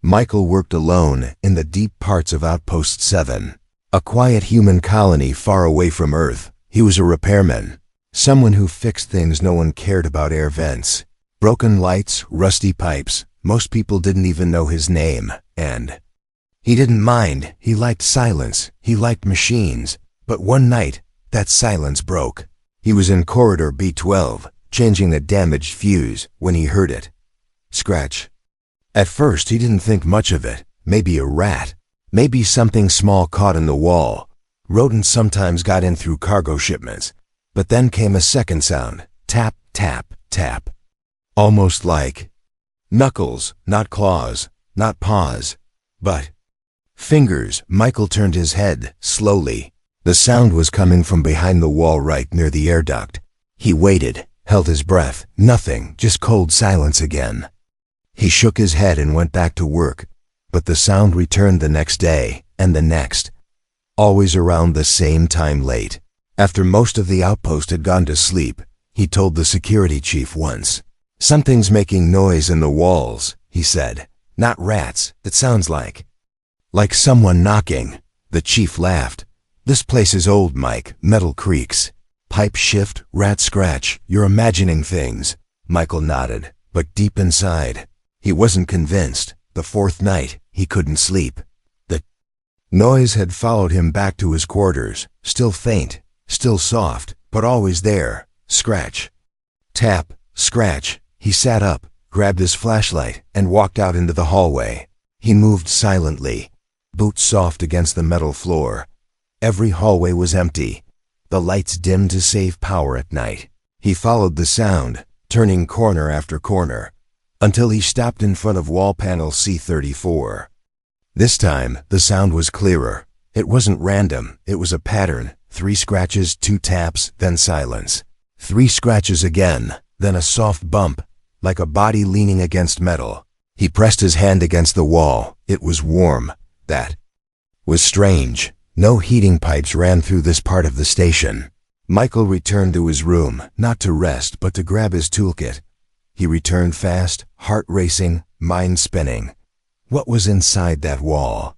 Michael worked alone in the deep parts of Outpost 7, a quiet human colony far away from Earth. He was a repairman, someone who fixed things no one cared about: air vents, broken lights, rusty pipes. Most people didn't even know his name, and he didn't mind. He liked silence, he liked machines. But one night, that silence broke. He was in corridor B12, changing the damaged fuse, when he heard it. Scratch. At first he didn't think much of it. Maybe a rat. Maybe something small caught in the wall. Rodents sometimes got in through cargo shipments. But then came a second sound. Tap, tap, tap. Almost like knuckles, not claws, not paws, but fingers. Michael turned his head, slowly. The sound was coming from behind the wall right near the air duct. He waited, held his breath. Nothing, just cold silence again. He shook his head and went back to work. But the sound returned the next day, and the next. Always around the same time, late. After most of the outpost had gone to sleep, he told the security chief once. "Something's making noise in the walls," he said. "Not rats, it sounds like someone knocking." The chief laughed. "This place is old, Mike. Metal creaks. Pipe shift, rat scratch. You're imagining things." Michael nodded, but deep inside, he wasn't convinced. The fourth night, he couldn't sleep. The noise had followed him back to his quarters, still faint, still soft, but always there. Scratch. Tap, scratch. He sat up, grabbed his flashlight, and walked out into the hallway. He moved silently, boots soft against the metal floor. Every hallway was empty. The lights dimmed to save power at night. He followed the sound, turning corner after corner, until he stopped in front of wall panel C34. This time, the sound was clearer. It wasn't random, it was a pattern. 3 scratches, 2 taps, then silence. 3 scratches again, then a soft bump, like a body leaning against metal. He pressed his hand against the wall. It was warm. That was strange. No heating pipes ran through this part of the station. Michael returned to his room, not to rest, but to grab his toolkit. He returned fast, heart racing, mind spinning. What was inside that wall?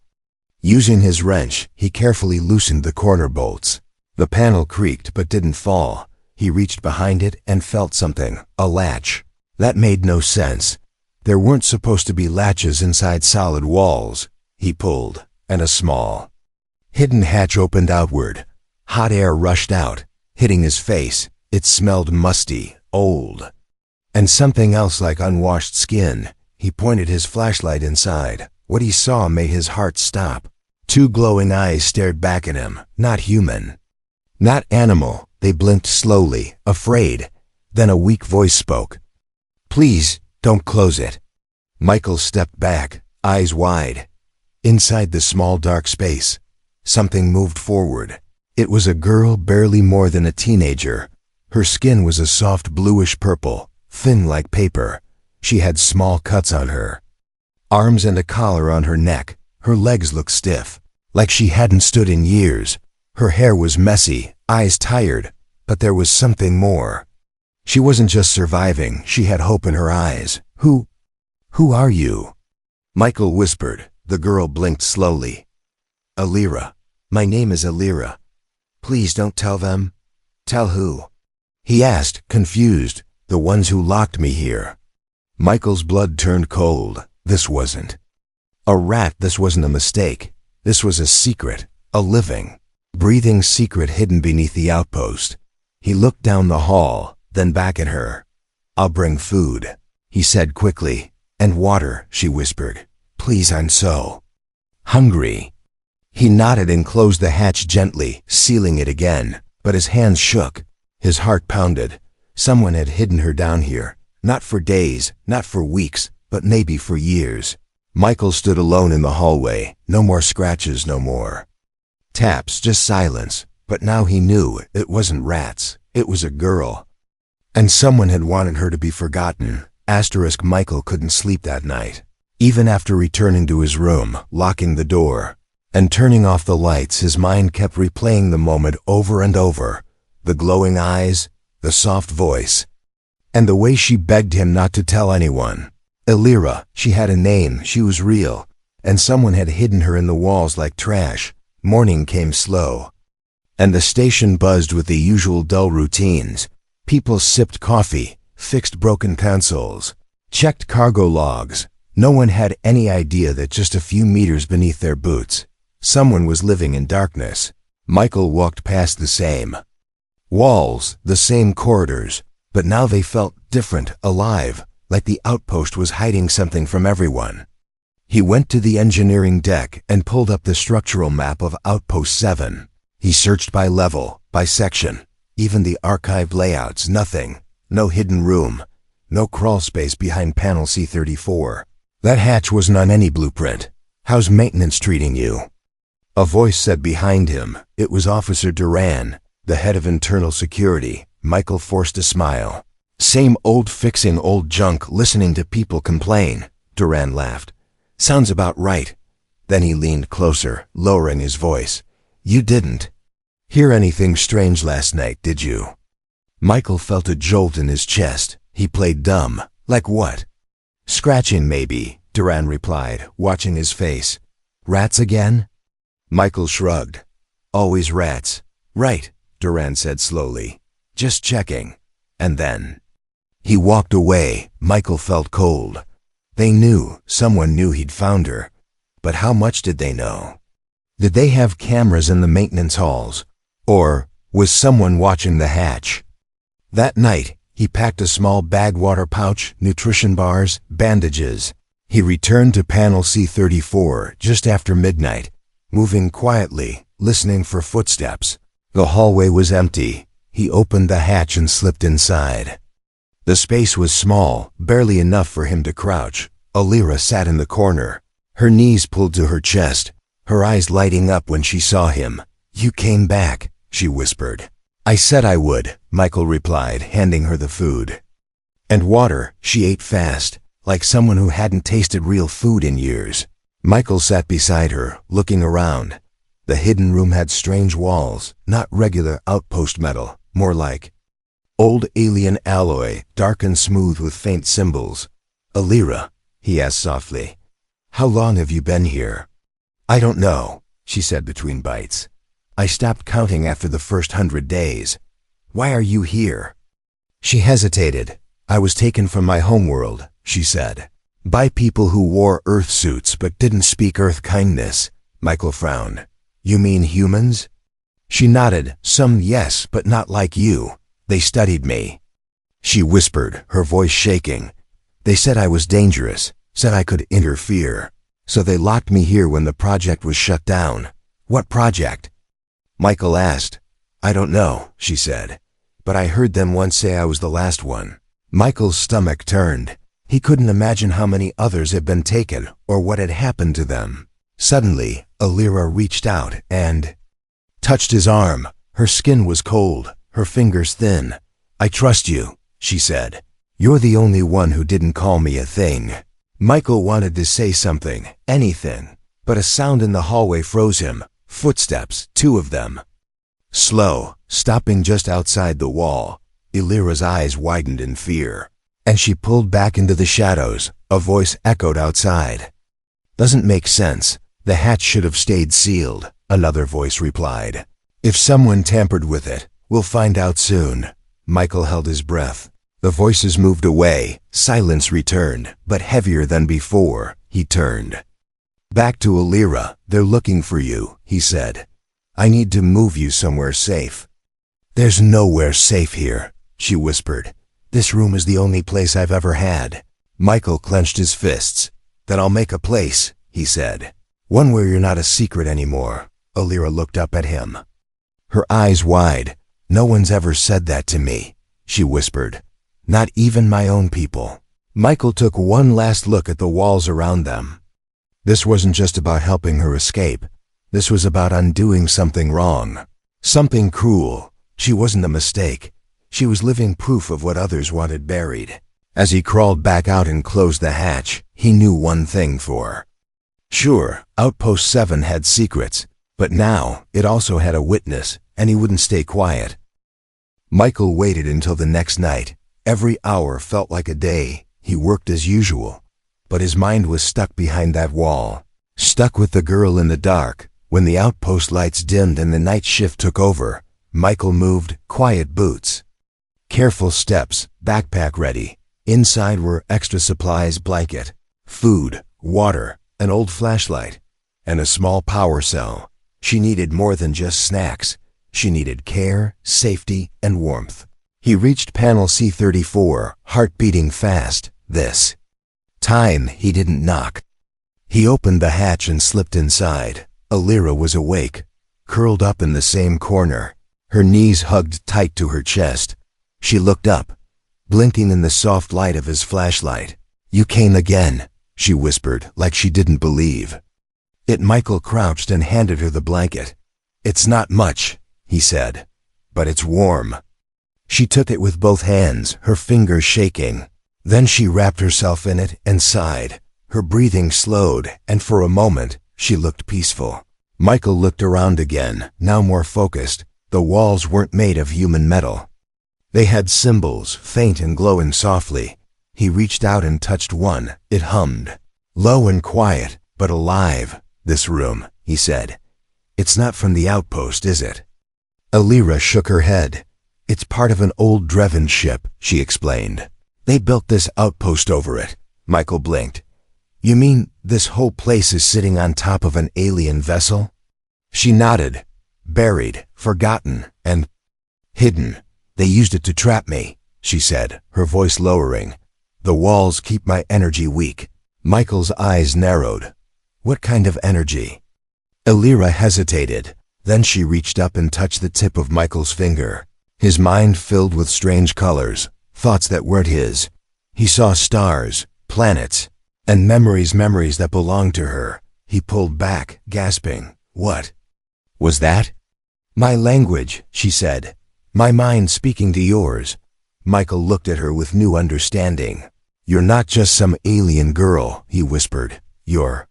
Using his wrench, he carefully loosened the corner bolts. The panel creaked but didn't fall. He reached behind it and felt something, a latch. That made no sense. There weren't supposed to be latches inside solid walls. He pulled, and a small, hidden hatch opened outward. Hot air rushed out, hitting his face. It smelled musty, old, and something else like unwashed skin. He pointed his flashlight inside. What he saw made his heart stop. 2 glowing eyes stared back at him, not human, not animal. They blinked slowly, afraid. Then a weak voice spoke. "Please, don't close it." Michael stepped back, eyes wide. Inside the small dark space, something moved forward. It was a girl barely more than a teenager. Her skin was a soft bluish purple, thin like paper. She had small cuts on her arms and a collar on her neck. Her legs looked stiff, like she hadn't stood in years. Her hair was messy, eyes tired, but there was something more. She wasn't just surviving, she had hope in her eyes. Who are you?" Michael whispered. The girl blinked slowly. "Alira. My name is Alira. Please don't tell them." "Tell who?" he asked, confused. "The ones who locked me here." Michael's blood turned cold. This wasn't a rat. This wasn't a mistake. This was a secret, a living, breathing secret hidden beneath the outpost. He looked down the hall, then back at her. "I'll bring food," he said quickly. "And water," she whispered. "Please, I'm so hungry." He nodded and closed the hatch gently, sealing it again. But his hands shook. His heart pounded. Someone had hidden her down here. Not for days, not for weeks, but maybe for years. Michael stood alone in the hallway. No more scratches, no more taps, just silence. But now he knew it wasn't rats. It was a girl. And someone had wanted her to be forgotten. Michael couldn't sleep that night. Even after returning to his room, locking the door, and turning off the lights, his mind kept replaying the moment over and over. The glowing eyes, the soft voice, and the way she begged him not to tell anyone. Elira, she had a name, she was real, and someone had hidden her in the walls like trash. Morning came slow, and the station buzzed with the usual dull routines. People sipped coffee, fixed broken consoles, checked cargo logs. No one had any idea that just a few meters beneath their boots, someone was living in darkness. Michael walked past the same walls, the same corridors, but now they felt different, alive, like the outpost was hiding something from everyone. He went to the engineering deck and pulled up the structural map of Outpost 7. He searched by level, by section, even the archived layouts, nothing. No hidden room, no crawl space behind panel C34. That hatch wasn't on any blueprint. How's maintenance treating you? A voice said behind him. It was Officer Duran, the head of internal security. Michael forced a smile. Same old fixing old junk, listening to people complain. Duran laughed. Sounds about right. Then he leaned closer, lowering his voice. You didn't hear anything strange last night, did you? Michael felt a jolt in his chest. He played dumb. Like what? Scratching, maybe, Duran replied, watching his face. Rats again? Michael shrugged. Always rats. Right, Duran said slowly. Just checking. And then he walked away. Michael felt cold. They knew, someone knew he'd found her. But how much did they know? Did they have cameras in the maintenance halls? Or was someone watching the hatch? That night, he packed a small bag water pouch, nutrition bars, bandages. He returned to panel C34 just after midnight, moving quietly, listening for footsteps. The hallway was empty. He opened the hatch and slipped inside. The space was small, barely enough for him to crouch. Elira sat in the corner, her knees pulled to her chest, her eyes lighting up when she saw him. You came back, she whispered. I said I would, Michael replied, handing her the food. And water. She ate fast, like someone who hadn't tasted real food in years. Michael sat beside her, looking around. The hidden room had strange walls, not regular outpost metal, more like old alien alloy, dark and smooth with faint symbols. Elira, he asked softly, how long have you been here? I don't know, she said between bites. I stopped counting after the first 100 days. Why are you here? She hesitated. I was taken from my homeworld, she said, by people who wore Earth suits but didn't speak Earth kindness. Michael frowned. You mean humans? She nodded. Some, yes, but not like you. They studied me. She whispered, her voice shaking. They said I was dangerous, said I could interfere. So they locked me here when the project was shut down. What project? Michael asked. I don't know, she said, but I heard them once say I was the last one. Michael's stomach turned. He couldn't imagine how many others had been taken or what had happened to them. Suddenly, Elira reached out and touched his arm. Her skin was cold, her fingers thin. I trust you, she said. You're the only one who didn't call me a thing. Michael wanted to say something, anything, but a sound in the hallway froze him. Footsteps, 2 of them. Slow, stopping just outside the wall. Elira's eyes widened in fear, and she pulled back into the shadows. A voice echoed outside. Doesn't make sense. The hatch should have stayed sealed, another voice replied. If someone tampered with it, we'll find out soon. Michael held his breath. The voices moved away. Silence returned, but heavier than before. He turned back to Elira. They're looking for you, he said. I need to move you somewhere safe. There's nowhere safe here, she whispered. This room is the only place I've ever had. Michael clenched his fists. Then I'll make a place, he said. One where you're not a secret anymore. Elira looked up at him, her eyes wide. No one's ever said that to me, she whispered. Not even my own people. Michael took one last look at the walls around them. This wasn't just about helping her escape. This was about undoing something wrong. Something cruel. She wasn't a mistake. She was living proof of what others wanted buried. As he crawled back out and closed the hatch, he knew one thing for sure. Outpost 7 had secrets, but now it also had a witness, and he wouldn't stay quiet. Michael waited until the next night. Every hour felt like a day. He worked as usual, But his mind was stuck behind that wall, stuck with the girl in the dark. When the outpost lights dimmed and the night shift took over, Michael moved, quiet boots, careful steps, backpack ready. Inside were extra supplies, blanket, food, water, an old flashlight, and a small power cell. She needed more than just snacks. She needed care, safety, and warmth. He reached panel C34, heart beating fast. This time, he didn't knock. He opened the hatch and slipped inside. Alira was awake, curled up in the same corner, her knees hugged tight to her chest. She looked up, blinking in the soft light of his flashlight. "You came again," she whispered, like she didn't believe it. Michael crouched and handed her the blanket. "It's not much," he said, "but it's warm." She took it with both hands, her fingers shaking. Then she wrapped herself in it and sighed. Her breathing slowed, and for a moment, she looked peaceful. Michael looked around again, now more focused. The walls weren't made of human metal. They had symbols, faint and glowing softly. He reached out and touched one. It hummed. Low and quiet, but alive. "This room," he said. "It's not from the outpost, is it?" Alira shook her head. "It's part of an old Dreven ship," she explained. "They built this outpost over it." Michael blinked. "You mean this whole place is sitting on top of an alien vessel?" She nodded. "Buried, forgotten, and hidden. They used it to trap me," she said, her voice lowering. "The walls keep my energy weak." Michael's eyes narrowed. "What kind of energy?" Alira hesitated. Then she reached up and touched the tip of Michael's finger. His mind filled with strange colors, thoughts that weren't his. He saw stars, planets, and memories that belonged to her. He pulled back, gasping. "What was that?" "My language," she said. "My mind speaking to yours." Michael looked at her with new understanding. "You're not just some alien girl," he whispered. "You're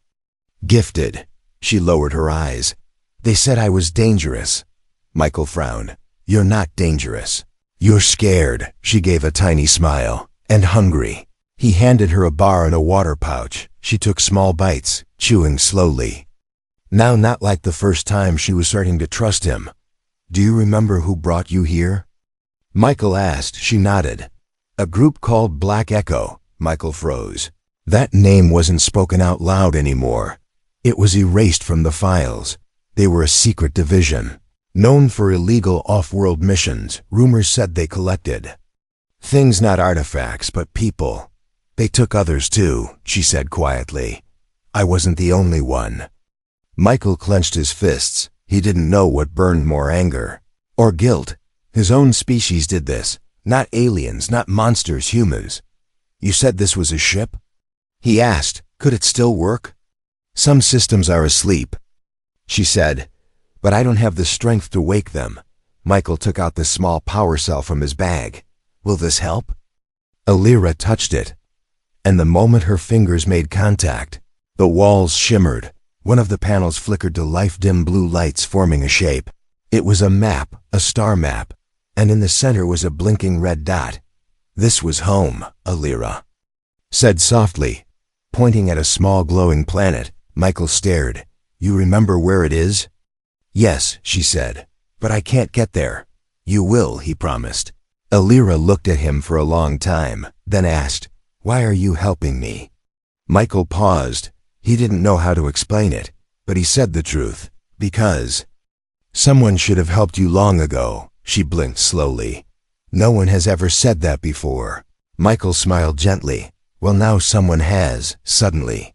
gifted." She lowered her eyes. "They said I was dangerous." Michael frowned. "You're not dangerous. You're scared," she gave a tiny smile, "and hungry." He handed her a bar and a water pouch. She took small bites, chewing slowly. Now, not like the first time, she was starting to trust him. "Do you remember who brought you here?" Michael asked. She nodded. "A group called Black Echo." Michael froze. That name wasn't spoken out loud anymore. It was erased from the files. They were a secret division, known for illegal off-world missions. Rumors said they collected things, not artifacts, but people. "They took others too," she said quietly. "I wasn't the only one." Michael clenched his fists. He didn't know what burned more, anger or guilt. His own species did this, not aliens, not monsters, humans. "You said this was a ship?" he asked. "Could it still work?" "Some systems are asleep," she said, "but I don't have the strength to wake them." Michael took out the small power cell from his bag. "Will this help?" Alira touched it, and the moment her fingers made contact, the walls shimmered. One of the panels flickered to life, dim blue lights forming a shape. It was a map, a star map, and in the center was a blinking red dot. "This was home," Alira said softly, pointing at a small glowing planet. Michael stared. "You remember where it is?" "Yes," she said, "but I can't get there." "You will," he promised. Alira looked at him for a long time, then asked, "Why are you helping me?" Michael paused. He didn't know how to explain it, but he said the truth. "Because someone should have helped you long ago." She blinked slowly. "No one has ever said that before." Michael smiled gently. "Well, now someone has." Suddenly,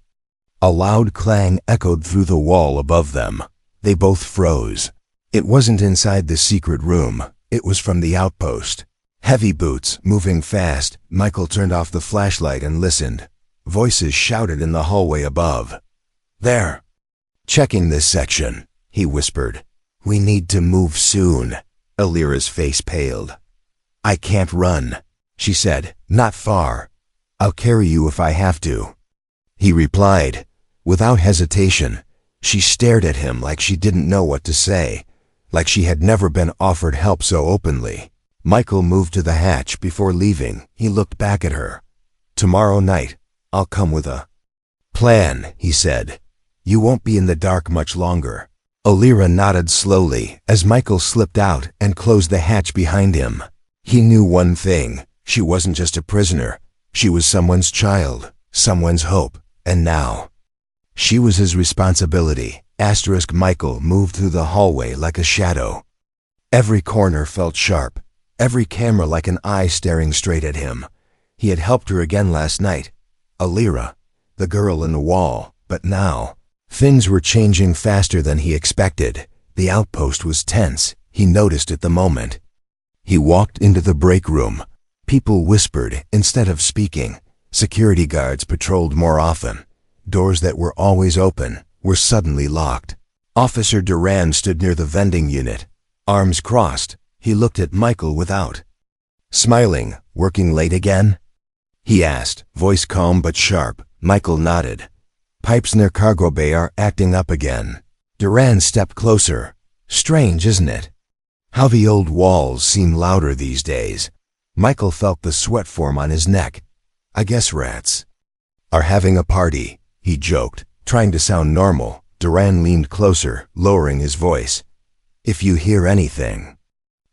a loud clang echoed through the wall above them. They both froze. It wasn't inside the secret room. It was from the outpost. Heavy boots, moving fast. Michael turned off the flashlight and listened. Voices shouted in the hallway above. "They're checking this section," he whispered. "We need to move soon." Alira's face paled. "I can't run," she said. "Not far. I'll carry you if I have to," he replied. Without hesitation, she stared at him like she didn't know what to say, like she had never been offered help so openly. Michael moved to the hatch before leaving. He looked back at her. "Tomorrow night, I'll come with a plan, he said. You won't be in the dark much longer. Alira nodded slowly as Michael slipped out and closed the hatch behind him. He knew one thing. She wasn't just a prisoner. She was someone's child, someone's hope, and now she was his responsibility. Michael moved through the hallway like a shadow. Every corner felt sharp, every camera like an eye staring straight at him. He had helped her again last night. Alira, the girl in the wall, but now things were changing faster than he expected. The outpost was tense. He noticed it the moment he walked into the break room. People whispered instead of speaking. Security guards patrolled more often. Doors that were always open were suddenly locked. Officer Duran stood near the vending unit, arms crossed. He looked at Michael without smiling. Working late again? He asked, voice calm but sharp. Michael nodded. Pipes in their cargo bay are acting up again. Duran stepped closer. Strange, isn't it? How the old walls seem louder these days. Michael felt the sweat form on his neck. I guess rats are having a party, he joked, trying to sound normal. Duran leaned closer, lowering his voice. If you hear anything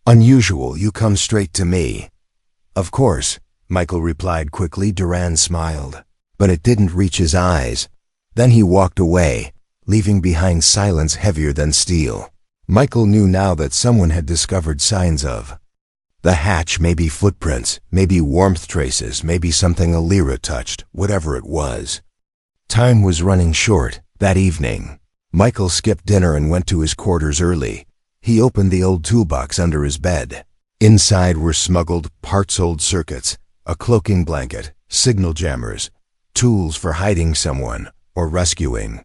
unusual, you come straight to me. Of course, Michael replied quickly. Duran smiled, but it didn't reach his eyes. Then he walked away, leaving behind silence heavier than steel. Michael knew now that someone had discovered signs of the hatch, maybe footprints, maybe warmth traces, maybe something Alira touched, whatever it was. Time was running short. That evening, Michael skipped dinner and went to his quarters early. He opened the old toolbox under his bed. Inside were smuggled parts-old circuits, a cloaking blanket, signal jammers, tools for hiding someone or rescuing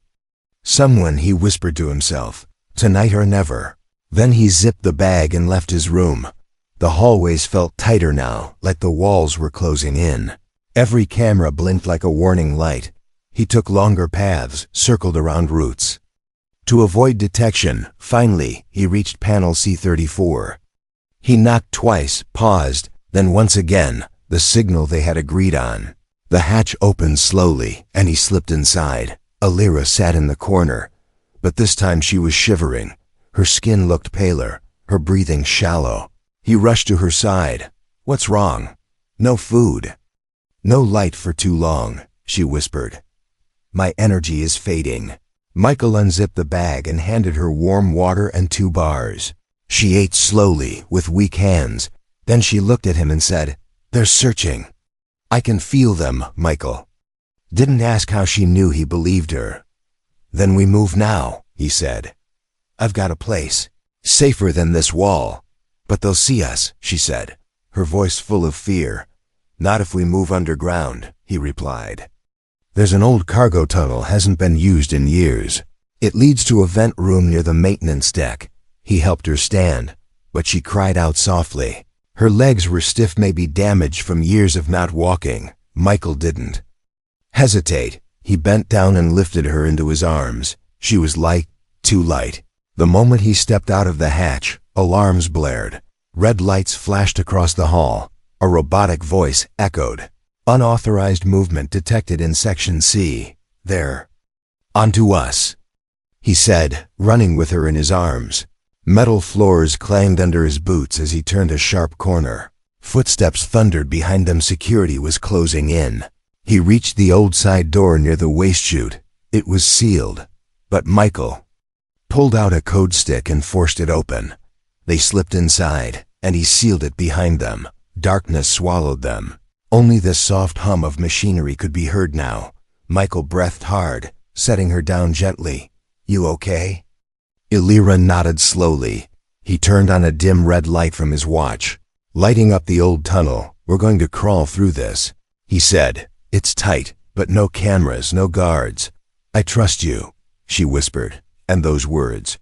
someone, he whispered to himself. Tonight or never. Then he zipped the bag and left his room. The hallways felt tighter now, like the walls were closing in. Every camera blinked like a warning light. He took longer paths, circled around routes to avoid detection. Finally, he reached panel C34. He knocked twice, paused, then once again, the signal they had agreed on. The hatch opened slowly, and he slipped inside. Alira sat in the corner, but this time she was shivering. Her skin looked paler, her breathing shallow. He rushed to her side. What's wrong? No food. No light for too long, she whispered. My energy is fading. Michael unzipped the bag and handed her warm water and 2 bars. She ate slowly, with weak hands. Then she looked at him and said, They're searching. I can feel them, Michael. Didn't ask how she knew he believed her. Then we move now, he said. I've got a place, safer than this wall. But they'll see us, she said, her voice full of fear. Not if we move underground, he replied. There's an old cargo tunnel, hasn't been used in years. It leads to a vent room near the maintenance deck. He helped her stand, but she cried out softly. Her legs were stiff, maybe damaged from years of not walking. Michael didn't hesitate. He bent down and lifted her into his arms. She was light, too light. The moment he stepped out of the hatch, alarms blared. Red lights flashed across the hall. A robotic voice echoed. Unauthorized movement detected in Section C. There. Onto us, he said, running with her in his arms. Metal floors clanged under his boots as he turned a sharp corner. Footsteps thundered behind them. Security was closing in. He reached the old side door near the waste chute. It was sealed, but Michael pulled out a code stick and forced it open. They slipped inside, and he sealed it behind them. Darkness swallowed them. Only the soft hum of machinery could be heard now. Michael breathed hard, setting her down gently. You okay? Alira nodded slowly. He turned on a dim red light from his watch. Lighting up the old tunnel. We're going to crawl through this, he said. It's tight, but no cameras, no guards. I trust you, she whispered, and those words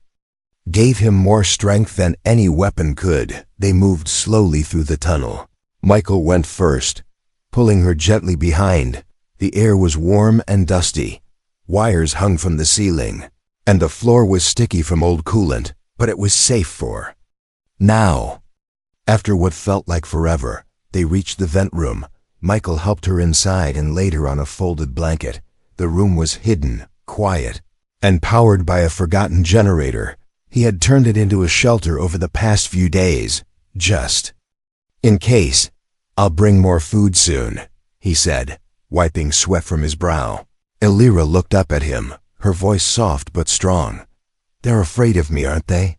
gave him more strength than any weapon could. They moved slowly through the tunnel. Michael went first, pulling her gently behind. The air was warm and dusty. Wires hung from the ceiling, and the floor was sticky from old coolant, but it was safe for now. After what felt like forever, they reached the vent room. Michael helped her inside and laid her on a folded blanket. The room was hidden, quiet, and powered by a forgotten generator. He had turned it into a shelter over the past few days, just in case. "I'll bring more food soon," he said, wiping sweat from his brow. Elira looked up at him, her voice soft but strong. "They're afraid of me, aren't they?"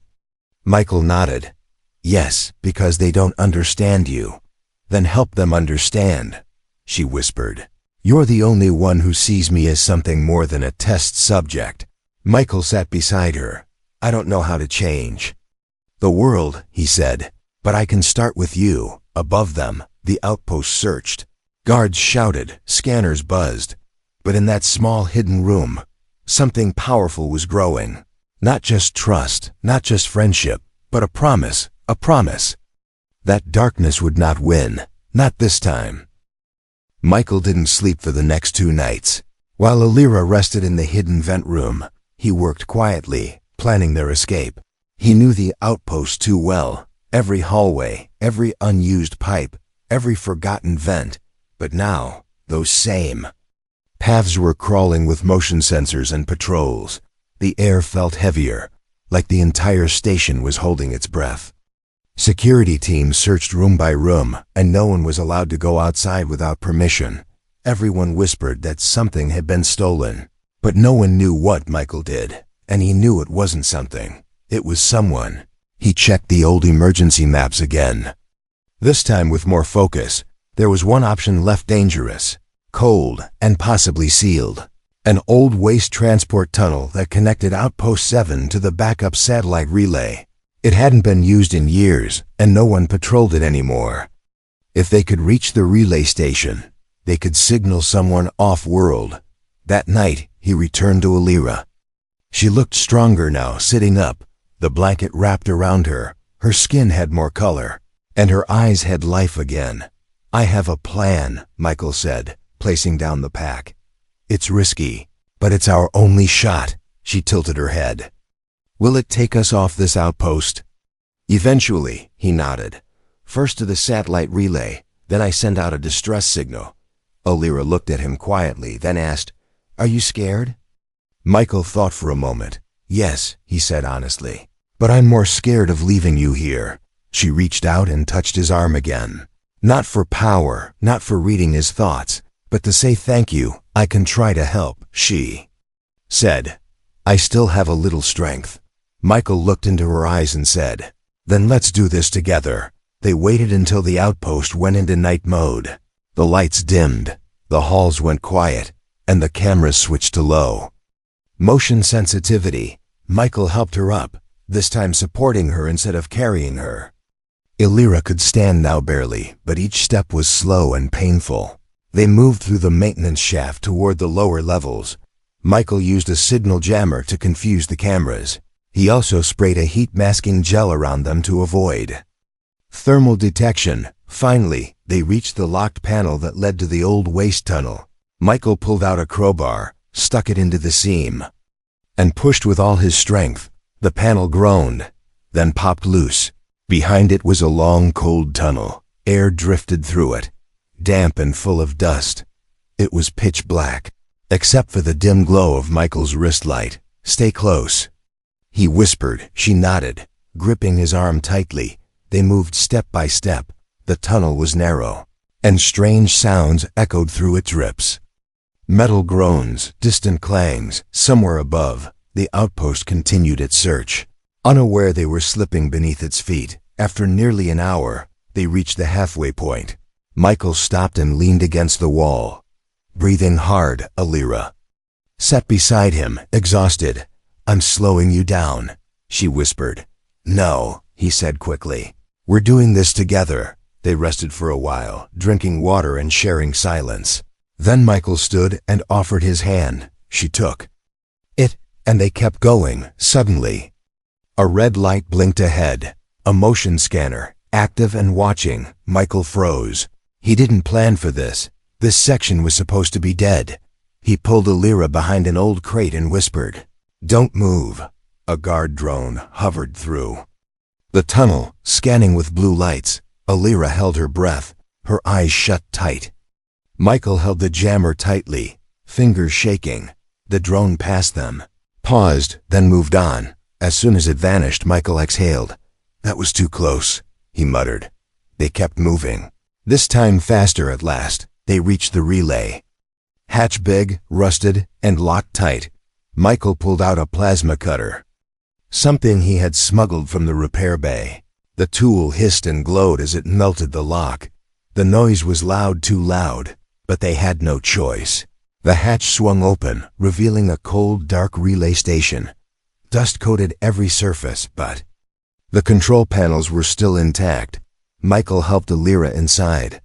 Michael nodded. "Yes, because they don't understand you." "Then help them understand," she whispered. "You're the only one who sees me as something more than a test subject." Michael sat beside her. "I don't know how to change the world," he said, "but I can start with you." Above them, the outpost searched. Guards shouted, scanners buzzed. But in that small hidden room, something powerful was growing. Not just trust, not just friendship, but a promise, a promise. That darkness would not win, not this time. Michael didn't sleep for the next 2 nights. While Elira rested in the hidden vent room, he worked quietly, planning their escape. He knew the outpost too well, every hallway, every unused pipe, every forgotten vent. But now, those same paths were crawling with motion sensors and patrols. The air felt heavier, like the entire station was holding its breath. Security teams searched room by room, and no one was allowed to go outside without permission. Everyone whispered that something had been stolen. But no one knew what Michael did, and he knew it wasn't something. It was someone. He checked the old emergency maps again. This time with more focus. There was one option left dangerous, cold, and possibly sealed. An old waste transport tunnel that connected Outpost 7 to the backup satellite relay. It hadn't been used in years, and no one patrolled it anymore. If they could reach the relay station, they could signal someone off-world. That night, he returned to Elira. She looked stronger now, sitting up, the blanket wrapped around her. Her skin had more color, and her eyes had life again. "I have a plan," Michael said, placing down the pack. "It's risky, but it's our only shot." She tilted her head. "Will it take us off this outpost?" "Eventually," he nodded. "First to the satellite relay, then I send out a distress signal." Elira looked at him quietly, then asked, "Are you scared?" Michael thought for a moment. "Yes," he said honestly, "but I'm more scared of leaving you here." She reached out and touched his arm again. Not for power, not for reading his thoughts, but to say thank you. "I can try to help," she said. "I still have a little strength." Michael looked into her eyes and said, "Then let's do this together." They waited until the outpost went into night mode. The lights dimmed, the halls went quiet, and the cameras switched to low. Motion sensitivity. Michael helped her up, this time supporting her instead of carrying her. Elira could stand now barely, but each step was slow and painful. They moved through the maintenance shaft toward the lower levels. Michael used a signal jammer to confuse the cameras. He also sprayed a heat-masking gel around them to avoid thermal detection. Finally, they reached the locked panel that led to the old waste tunnel. Michael pulled out a crowbar, stuck it into the seam, and pushed with all his strength. The panel groaned, then popped loose. Behind it was a long, cold tunnel. Air drifted through it, damp and full of dust. It was pitch black, except for the dim glow of Michael's wrist light. "Stay close," he whispered. She nodded, gripping his arm tightly. They moved step by step. The tunnel was narrow, and strange sounds echoed through its rips. Metal groans, distant clangs. Somewhere above, the outpost continued its search. Unaware they were slipping beneath its feet. After nearly an hour, they reached the halfway point. Michael stopped and leaned against the wall. Breathing hard, Elira sat beside him, exhausted. "I'm slowing you down," she whispered. "No," he said quickly. "We're doing this together." They rested for a while, drinking water and sharing silence. Then Michael stood and offered his hand. She took it, and they kept going. Suddenly, a red light blinked ahead. A motion scanner, active and watching. Michael froze. He didn't plan for this. This section was supposed to be dead. He pulled Elira behind an old crate and whispered, "Don't move." A guard drone hovered through the tunnel, scanning with blue lights. Elira held her breath, her eyes shut tight. Michael held the jammer tightly, fingers shaking. The drone passed them, paused, then moved on. As soon as it vanished, Michael exhaled. That was too close, he muttered. They kept moving. This time faster at last. They reached the relay. Hatch big, rusted, and locked tight. Michael pulled out a plasma cutter, something he had smuggled from the repair bay. The tool hissed and glowed as it melted the lock. The noise was loud, too loud, but they had no choice. The hatch swung open, revealing a cold, dark relay station. Dust coated every surface, but the control panels were still intact. Michael helped Alira inside,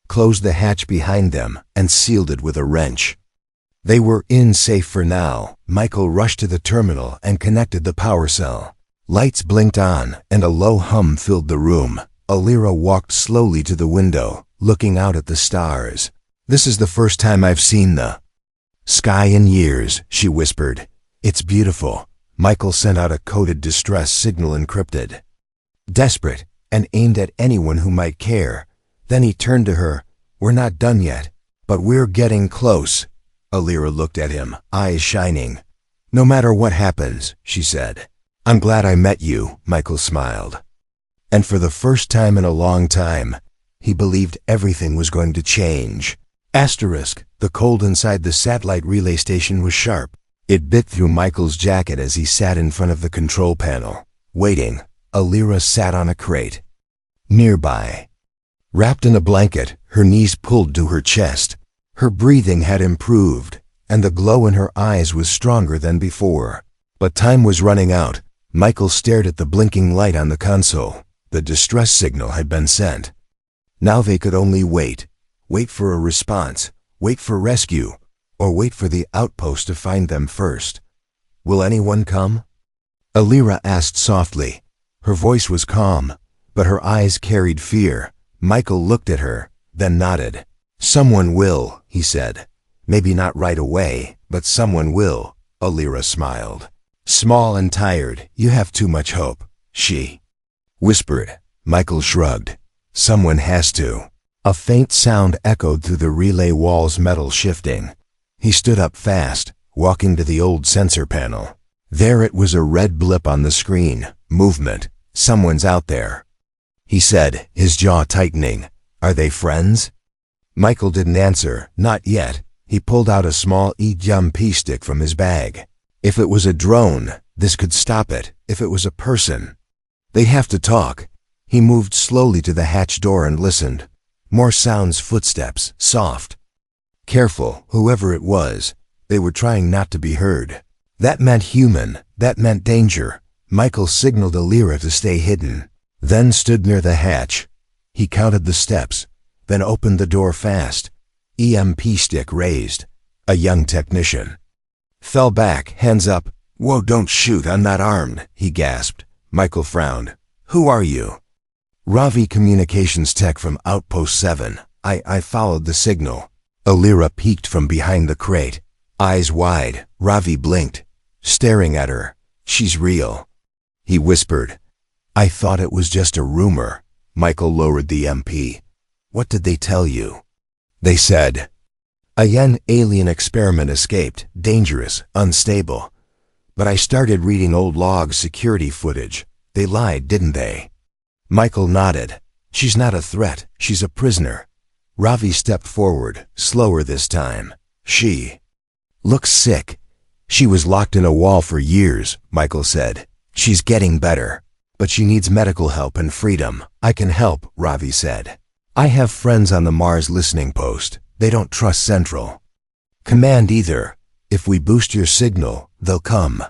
closed the hatch behind them, and sealed it with a wrench. They were in safe for now. Michael rushed to the terminal and connected the power cell. Lights blinked on, and a low hum filled the room. Alira walked slowly to the window, looking out at the stars. This is the first time I've seen the sky in years, she whispered. It's beautiful. Michael sent out a coded distress signal encrypted, desperate, and aimed at anyone who might care. Then he turned to her. We're not done yet, but we're getting close. Alira looked at him, eyes shining. No matter what happens, she said. I'm glad I met you, Michael smiled. And for the first time in a long time, he believed everything was going to change. Asterisk, the cold inside the satellite relay station was sharp. It bit through Michael's jacket as he sat in front of the control panel, waiting. Alira sat on a crate nearby, wrapped in a blanket, her knees pulled to her chest. Her breathing had improved, and the glow in her eyes was stronger than before. But time was running out. Michael stared at the blinking light on the console. The distress signal had been sent. Now they could only wait. Wait for a response, wait for rescue, or wait for the outpost to find them first. Will anyone come? Alira asked softly. Her voice was calm, but her eyes carried fear. Michael looked at her, then nodded. Someone will, he said. Maybe not right away, but someone will. Alira smiled. Small and tired, you have too much hope, she whispered. Michael shrugged. Someone has to. A faint sound echoed through the relay wall's metal shifting. He stood up fast, walking to the old sensor panel. There it was, a red blip on the screen. Movement. Someone's out there, he said, his jaw tightening. Are they friends? Michael didn't answer. Not yet. He pulled out a small HFY stick from his bag. If it was a drone, this could stop it. If it was a person, they have to talk. He moved slowly to the hatch door and listened. More sounds, footsteps, soft, careful. Whoever it was, they were trying not to be heard. That meant human. That meant danger. Michael signaled Alira to stay hidden, then stood near the hatch. He counted the steps, then opened the door fast. EMP stick raised. A young technician fell back, hands up. Whoa, don't shoot, I'm not armed, he gasped. Michael frowned. Who are you? Ravi, communications tech from Outpost 7. I followed the signal. Alira peeked from behind the crate, eyes wide. Ravi blinked, staring at her. She's real, he whispered. I thought it was just a rumor. Michael lowered the MP. What did they tell you? They said a young alien experiment escaped, dangerous, unstable. But I started reading old log security footage. They lied, didn't they? Michael nodded. She's not a threat, she's a prisoner. Ravi stepped forward, slower this time. She looks sick. She was locked in a wall for years, Michael said. She's getting better, but she needs medical help and freedom. I can help, Ravi said. I have friends on the Mars listening post. They don't trust Central Command either. If we boost your signal, they'll come.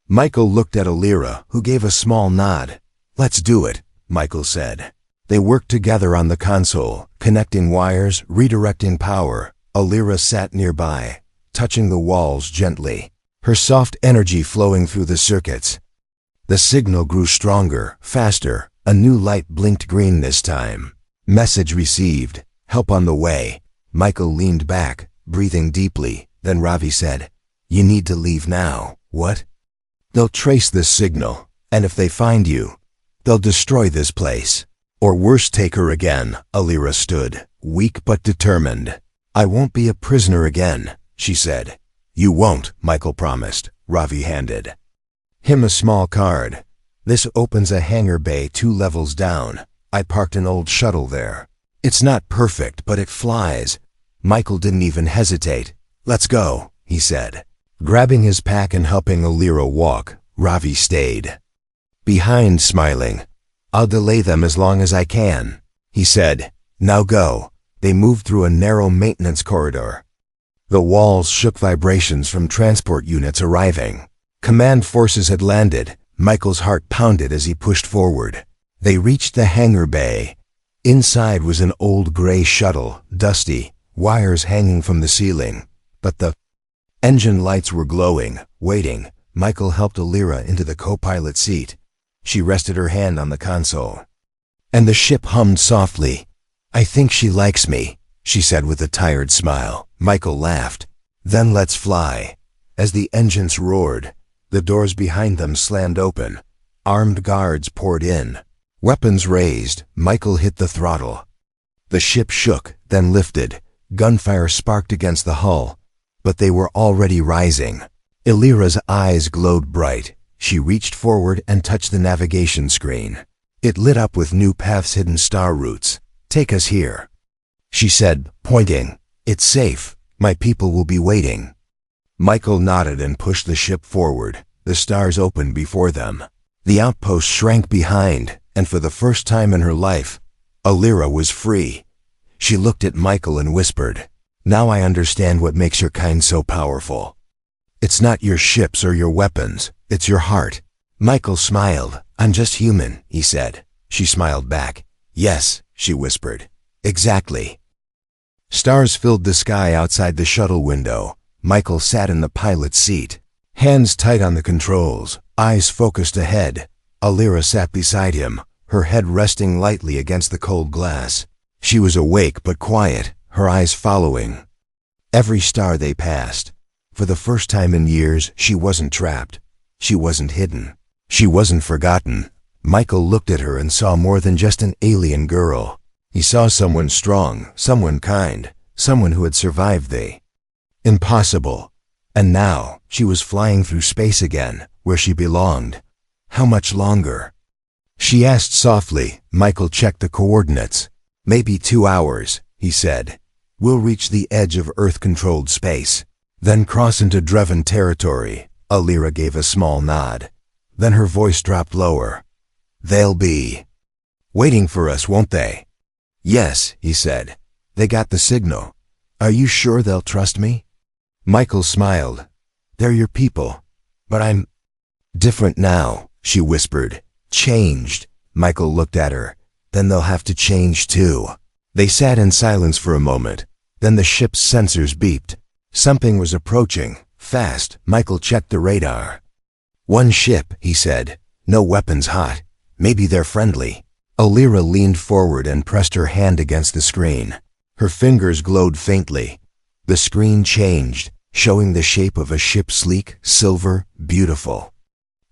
Michael looked at Alira, who gave a small nod. Let's do it, Michael said. They worked together on the console, connecting wires, redirecting power. Alira sat nearby, touching the walls gently, her soft energy flowing through the circuits. The signal grew stronger, faster. A new light blinked green this time. Message received. Help on the way. Michael leaned back, breathing deeply. Then Ravi said, You need to leave now. What? They'll trace this signal, and if they find you, they'll destroy this place. Or worse, take her again. Alira stood, weak but determined. "I won't be a prisoner again," she said. "You won't," Michael promised. Ravi handed him a small card. "This opens a hangar bay 2 levels down. I parked an old shuttle there. It's not perfect, but it flies." Michael didn't even hesitate. "Let's go," he said. Grabbing his pack and helping Alira walk, Ravi stayed behind, smiling. "I'll delay them as long as I can," he said. "Now go." They moved through a narrow maintenance corridor. The walls shook, vibrations from transport units arriving. Command forces had landed. Michael's heart pounded as he pushed forward. They reached the hangar bay. Inside was an old gray shuttle, dusty, wires hanging from the ceiling. But the engine lights were glowing, waiting. Michael helped Alira into the co-pilot seat. She rested her hand on the console. And the ship hummed softly. "I think she likes me," she said with a tired smile. Michael laughed. "Then let's fly." As the engines roared, the doors behind them slammed open. Armed guards poured in. Weapons raised, Michael hit the throttle. The ship shook, then lifted. Gunfire sparked against the hull, but they were already rising. Alira's eyes glowed bright. She reached forward and touched the navigation screen. It lit up with new paths, hidden star routes. "Take us here," she said, pointing. "It's safe. My people will be waiting." Michael nodded and pushed the ship forward. The stars opened before them. The outpost shrank behind, and for the first time in her life, Alira was free. She looked at Michael and whispered, "Now I understand what makes your kind so powerful. It's not your ships or your weapons, it's your heart." Michael smiled. "I'm just human," he said. She smiled back. "Yes," she whispered. "Exactly." Stars filled the sky outside the shuttle window. Michael sat in the pilot's seat, hands tight on the controls, eyes focused ahead. Alira sat beside him, her head resting lightly against the cold glass. She was awake but quiet, her eyes following every star they passed. For the first time in years, she wasn't trapped. She wasn't hidden. She wasn't forgotten. Michael looked at her and saw more than just an alien girl. He saw someone strong, someone kind, someone who had survived the impossible. And now, she was flying through space again, where she belonged. How much longer? She asked softly. Michael checked the coordinates. "Maybe 2 hours," he said. "We'll reach the edge of Earth-controlled space, then cross into Dreven territory." Alira gave a small nod. Then her voice dropped lower. "They'll be waiting for us, won't they?" "Yes," he said. "They got the signal. Are you sure they'll trust me?" Michael smiled. "They're your people. But I'm different now," she whispered. "Changed." Michael looked at her. "Then they'll have to change too." They sat in silence for a moment. Then the ship's sensors beeped. Something was approaching, fast. Michael checked the radar. "One ship," he said. "No weapons hot. Maybe they're friendly." Alira leaned forward and pressed her hand against the screen. Her fingers glowed faintly. The screen changed, showing the shape of a ship, sleek, silver, beautiful.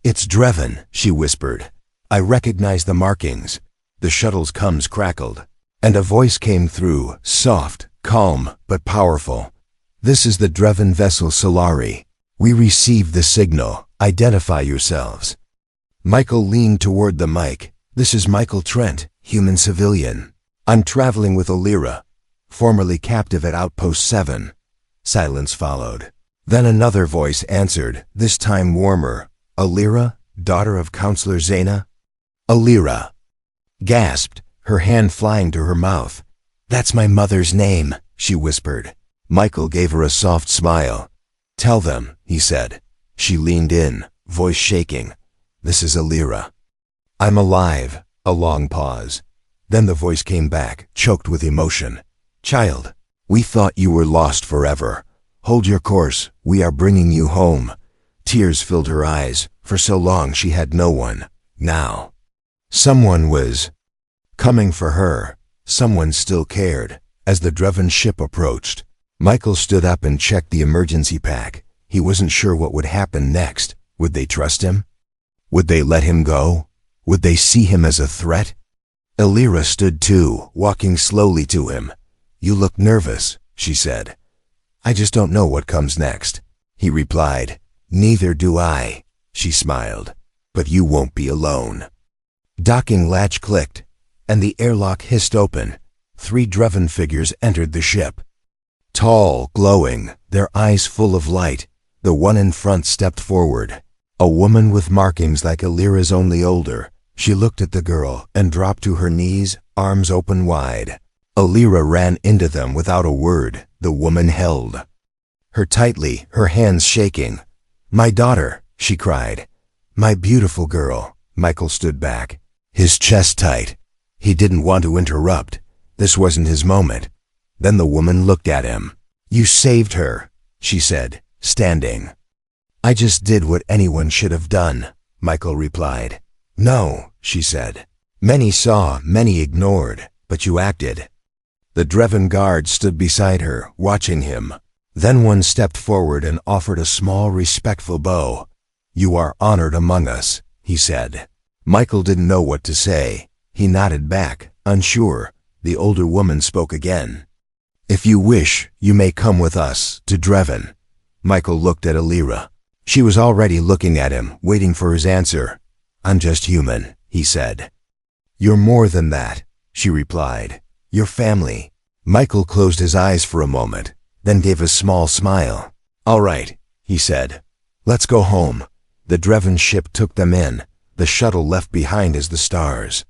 "It's Dreven," she whispered. "I recognize the markings." The shuttle's comms crackled, and a voice came through, soft, calm, but powerful. "This is the Dreven vessel Solari. We received the signal. Identify yourselves." Michael leaned toward the mic. "This is Michael Trent, human civilian. I'm traveling with Alira, formerly captive at Outpost 7. Silence followed. Then another voice answered, this time warmer. "Alira, daughter of Counselor Zena?" Alira gasped, her hand flying to her mouth. "That's my mother's name," she whispered. Michael gave her a soft smile. "Tell them," he said. She leaned in, voice shaking. "This is Alira. I'm alive." A long pause. Then the voice came back, choked with emotion. "Child, we thought you were lost forever. Hold your course, we are bringing you home." Tears filled her eyes. For so long she had no one. Now, someone was coming for her. Someone still cared. As the Dreven ship approached, Michael stood up and checked the emergency pack. He wasn't sure what would happen next. Would they trust him? Would they let him go? Would they see him as a threat? Alira stood too, walking slowly to him. "You look nervous," she said. I just don't know what comes next, he replied. Neither do I, she smiled. But you won't be alone. Docking latch clicked, and the airlock hissed open. 3 Dreven figures entered the ship. Tall, glowing, their eyes full of light, the one in front stepped forward. A woman with markings like Alira's, only older. She looked at the girl and dropped to her knees, arms open wide. Alira ran into them without a word. The woman held her tightly, her hands shaking. My daughter, she cried. My beautiful girl. Michael stood back, his chest tight. He didn't want to interrupt. This wasn't his moment. Then the woman looked at him. You saved her, she said, standing. I just did what anyone should have done, Michael replied. No, she said. Many saw, many ignored, but you acted. The Dreven guard stood beside her, watching him. Then one stepped forward and offered a small, respectful bow. You are honored among us, he said. Michael didn't know what to say. He nodded back, unsure. The older woman spoke again. If you wish, you may come with us to Dreven. Michael looked at Alira. She was already looking at him, waiting for his answer. I'm just human, he said. You're more than that, she replied. Your family. Michael closed his eyes for a moment, then gave a small smile. All right, he said. Let's go home. The Dreven ship took them in. The shuttle left behind as the stars.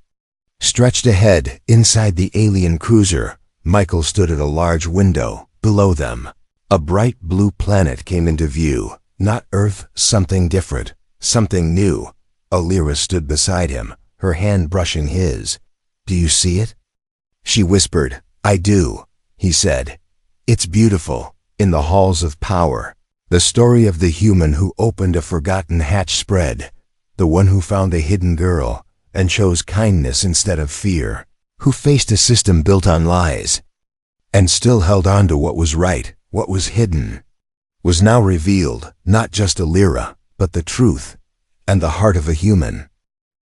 Stretched ahead, inside the alien cruiser, Michael stood at a large window. Below them, a bright blue planet came into view. Not Earth, something different, something new. Alira stood beside him, her hand brushing his. Do you see it? She whispered. I do, he said. It's beautiful, in the halls of power. The story of the human who opened a forgotten hatch spread. The one who found a hidden girl and chose kindness instead of fear. Who faced a system built on lies and still held on to what was right, what was hidden. Was now revealed, not just Alira, but the truth and the heart of a human.